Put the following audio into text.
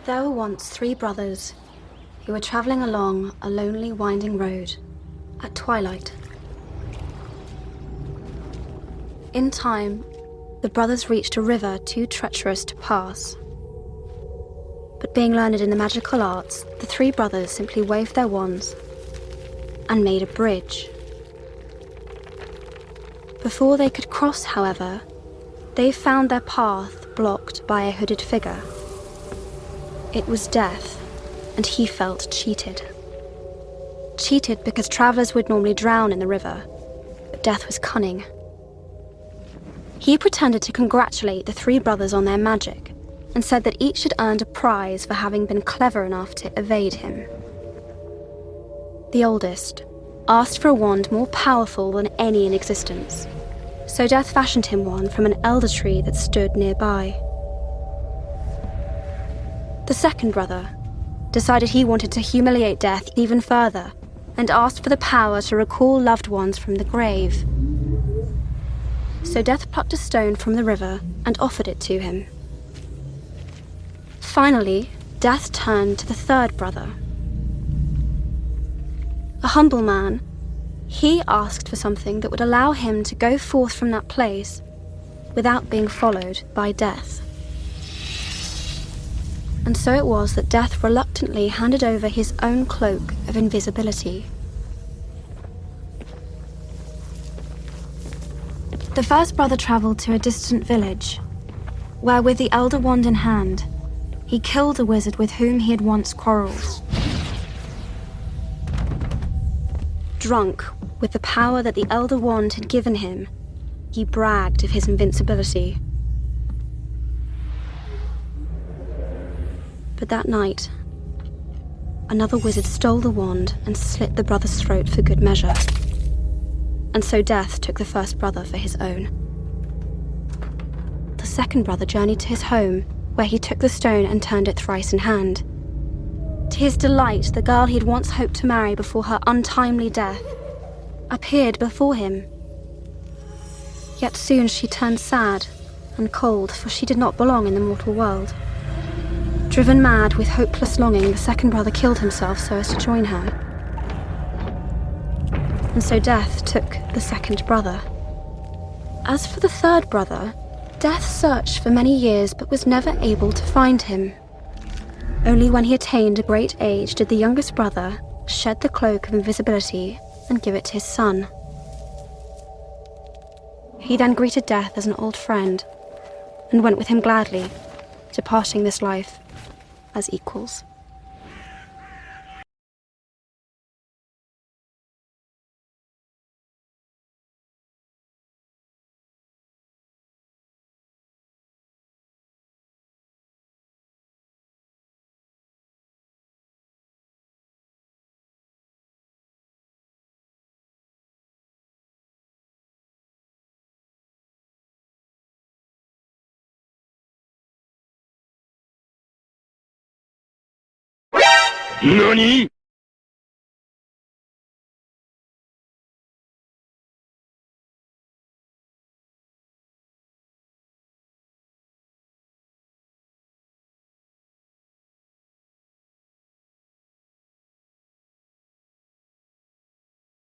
There were once 3 brothers who were traveling along a lonely, winding road at twilight. In time, the brothers reached a river too treacherous to pass. But being learned in the magical arts, the 3 brothers simply waved their wands and made a bridge. Before they could cross, however, they found their path blocked by a hooded figure. It was Death, and he felt cheated. Cheated because travelers would normally drown in the river, but Death was cunning. He pretended to congratulate the 3 brothers on their magic and said that each had earned a prize for having been clever enough to evade him. The oldest asked for a wand more powerful than any in existence, so Death fashioned him one from an elder tree that stood nearby. The second brother decided he wanted to humiliate Death even further and asked for the power to recall loved ones from the grave. So Death plucked a stone from the river and offered it to him. Finally, Death turned to the third brother. A humble man, he asked for something that would allow him to go forth from that place without being followed by Death. And so it was that Death reluctantly handed over his own cloak of invisibility. The first brother traveled to a distant village, where with the elder wand in hand, he killed a wizard with whom he had once quarreled. Drunk with the power that the elder wand had given him, he bragged of his invincibility. But that night, another wizard stole the wand and slit the brother's throat for good measure. And so Death took the first brother for his own. The second brother journeyed to his home, where he took the stone and turned it thrice in hand. To his delight, the girl he had once hoped to marry before her untimely death appeared before him. Yet soon she turned sad and cold, for she did not belong in the mortal world. Driven mad with hopeless longing, the second brother killed himself so as to join her. And so Death took the second brother. As for the third brother, Death searched for many years but was never able to find him. Only when he attained a great age did the youngest brother shed the cloak of invisibility and give it to his son. He then greeted Death as an old friend and went with him gladly, departing this life as equals. NANI?!